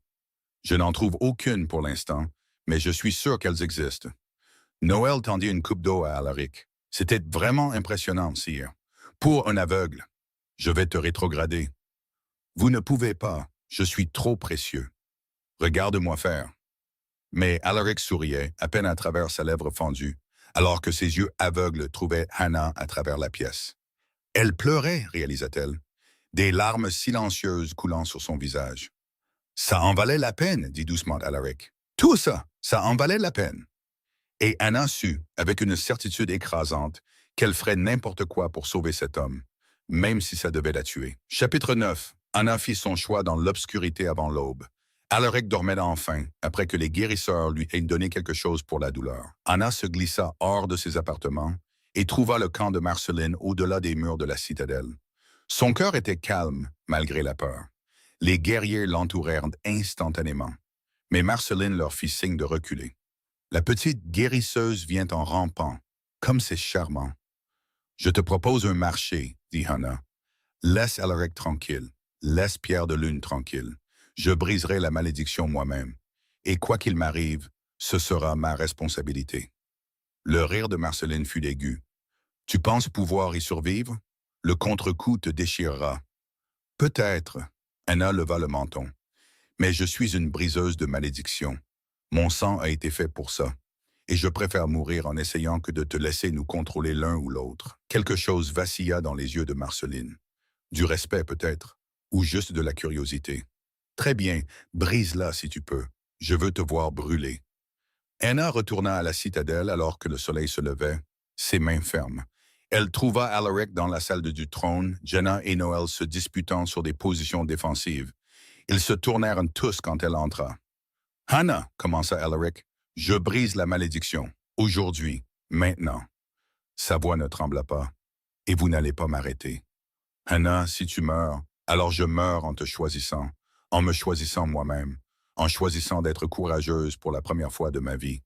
« Je n'en trouve aucune pour l'instant, mais je suis sûr qu'elles existent. » Noël tendit une coupe d'eau à Alaric. « C'était vraiment impressionnant, sire. Pour un aveugle. Je vais te rétrograder. »« Vous ne pouvez pas. » Je suis trop précieux. Regarde-moi faire. Mais Alaric souriait, à peine à travers sa lèvre fendue, alors que ses yeux aveugles trouvaient Hannah à travers la pièce. Elle pleurait, réalisa-t-elle, des larmes silencieuses coulant sur son visage. Ça en valait la peine, dit doucement Alaric. Tout ça, ça en valait la peine. Et Anna sut, avec une certitude écrasante, qu'elle ferait n'importe quoi pour sauver cet homme, même si ça devait la tuer. Chapitre 9. Anna fit son choix dans l'obscurité avant l'aube. Alaric dormait enfin, après que les guérisseurs lui aient donné quelque chose pour la douleur. Anna se glissa hors de ses appartements et trouva le camp de Marceline au-delà des murs de la citadelle. Son cœur était calme, malgré la peur. Les guerriers l'entourèrent instantanément, mais Marceline leur fit signe de reculer. La petite guérisseuse vient en rampant, comme c'est charmant. Je te propose un marché, dit Hannah. Laisse Alaric tranquille, laisse Pierre de Lune tranquille. Je briserai la malédiction moi-même, et quoi qu'il m'arrive, ce sera ma responsabilité. Le rire de Marceline fut aigu. Tu penses pouvoir y survivre? Le contre-coup te déchirera. Peut-être, Hannah leva le menton. Mais je suis une briseuse de malédiction. Mon sang a été fait pour ça. Et je préfère mourir en essayant que de te laisser nous contrôler l'un ou l'autre. Quelque chose vacilla dans les yeux de Marceline. Du respect peut-être, ou juste de la curiosité. Très bien, brise-la si tu peux. Je veux te voir brûler. Anna retourna à la citadelle alors que le soleil se levait, ses mains fermes. Elle trouva Alaric dans la salle du trône, Jenna et Noël se disputant sur des positions défensives. Ils se tournèrent tous quand elle entra. « Hannah, commença Alaric, je brise la malédiction. Aujourd'hui, maintenant. » Sa voix ne trembla pas. « Et vous n'allez pas m'arrêter. Hannah, si tu meurs, alors je meurs en te choisissant, en me choisissant moi-même, en choisissant d'être courageuse pour la première fois de ma vie. »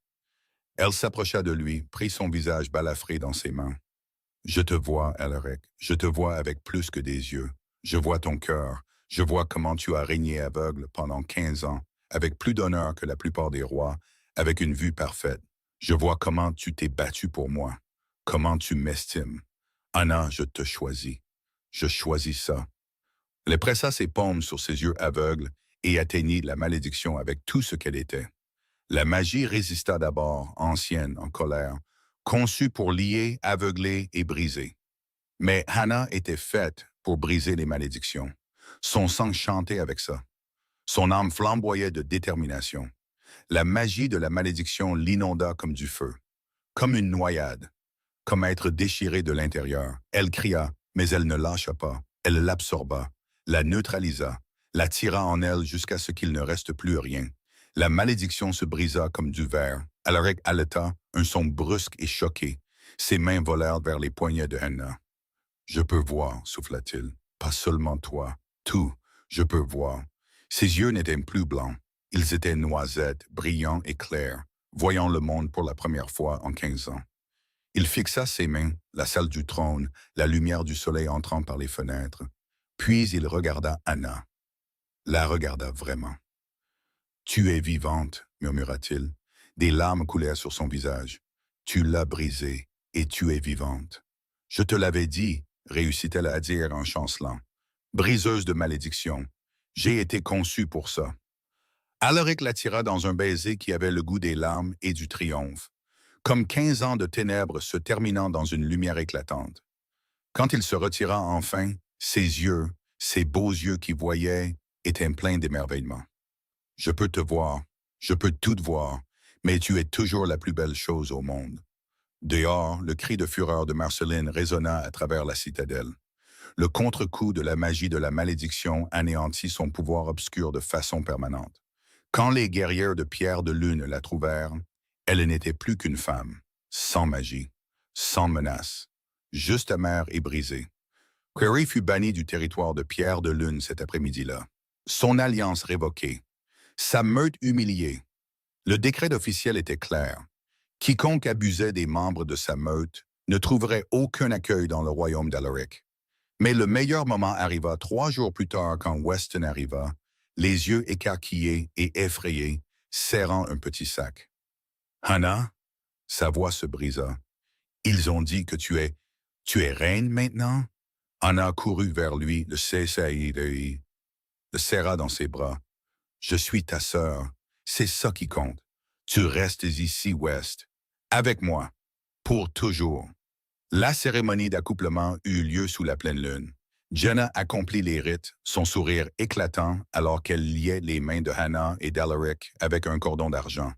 Elle s'approcha de lui, prit son visage balafré dans ses mains. « Je te vois, Alaric, je te vois avec plus que des yeux. Je vois ton cœur. Je vois comment tu as régné aveugle pendant 15 ans, avec plus d'honneur que la plupart des rois, avec une vue parfaite. Je vois comment tu t'es battu pour moi, comment tu m'estimes. Anna, je te choisis. Je choisis ça. » Elle pressa ses paumes sur ses yeux aveugles et atteignit la malédiction avec tout ce qu'elle était. La magie résista d'abord, ancienne, en colère, conçue pour lier, aveugler et briser. Mais Hannah était faite pour briser les malédictions. Son sang chantait avec ça. Son âme flamboyait de détermination. La magie de la malédiction l'inonda comme du feu, comme une noyade, comme être déchirée de l'intérieur. Elle cria, mais elle ne lâcha pas. Elle l'absorba, la neutralisa, la tira en elle jusqu'à ce qu'il ne reste plus rien. La malédiction se brisa comme du verre. Alaric haleta, un son brusque et choqué. Ses mains volèrent vers les poignets de Hannah. « Je peux voir, souffla-t-il, pas seulement toi, tout, je peux voir. » Ses yeux n'étaient plus blancs. Ils étaient noisettes, brillants et clairs, voyant le monde pour la première fois en 15 ans. Il fixa ses mains, la salle du trône, la lumière du soleil entrant par les fenêtres. Puis il regarda Hannah. La regarda vraiment. « Tu es vivante, murmura-t-il. Des larmes coulèrent sur son visage. « Tu l'as brisée, et tu es vivante. »« Je te l'avais dit, » réussit-elle à dire en chancelant. « Briseuse de malédiction. J'ai été conçue pour ça. » Alaric l'attira dans un baiser qui avait le goût des larmes et du triomphe, comme 15 ans de ténèbres se terminant dans une lumière éclatante. Quand il se retira enfin, ses yeux, ses beaux yeux qui voyaient, étaient pleins d'émerveillement. « Je peux te voir, je peux tout voir, mais tu es toujours la plus belle chose au monde. » Dehors, le cri de fureur de Marceline résonna à travers la citadelle. Le contre-coup de la magie de la malédiction anéantit son pouvoir obscur de façon permanente. Quand les guerrières de Pierre de Lune la trouvèrent, elle n'était plus qu'une femme, sans magie, sans menace, juste amère et brisée. Query fut banni du territoire de Pierre de Lune cet après-midi-là. Son alliance révoquée, sa meute humiliée. Le décret officiel était clair. Quiconque abusait des membres de sa meute ne trouverait aucun accueil dans le royaume d'Alaric. Mais le meilleur moment arriva 3 jours plus tard quand Weston arriva, les yeux écarquillés et effrayés, serrant un petit sac. « Hannah ?» Sa voix se brisa. « Ils ont dit que tu es reine maintenant ?» Hannah courut vers lui, le cessaillit. le serra dans ses bras. Je suis ta sœur. C'est ça qui compte. Tu restes ici, West. Avec moi. Pour toujours. La cérémonie d'accouplement eut lieu sous la pleine lune. Jenna accomplit les rites, son sourire éclatant alors qu'elle liait les mains de Hannah et d'Alaric avec un cordon d'argent.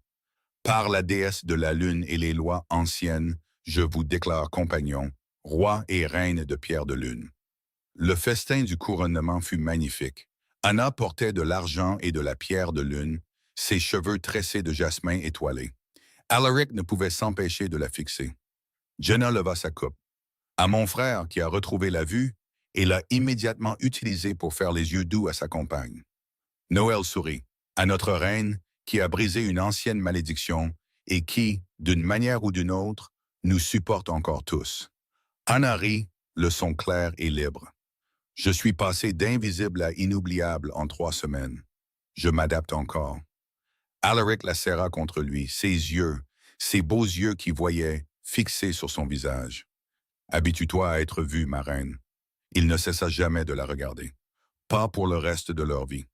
Par la déesse de la lune et les lois anciennes, je vous déclare compagnons, roi et reine de pierre de lune. Le festin du couronnement fut magnifique. Anna portait de l'argent et de la pierre de lune, ses cheveux tressés de jasmin étoilé. Alaric ne pouvait s'empêcher de la fixer. Jenna leva sa coupe. À mon frère qui a retrouvé la vue et l'a immédiatement utilisée pour faire les yeux doux à sa compagne. Noël sourit. À notre reine qui a brisé une ancienne malédiction et qui, d'une manière ou d'une autre, nous supporte encore tous. Anna rit, le son clair et libre. Je suis passé d'invisible à inoubliable en 3 semaines. Je m'adapte encore. Alaric la serra contre lui, ses beaux yeux qui voyaient, fixés sur son visage. Habitue-toi à être vue, ma reine. Il ne cessa jamais de la regarder. Pas pour le reste de leur vie.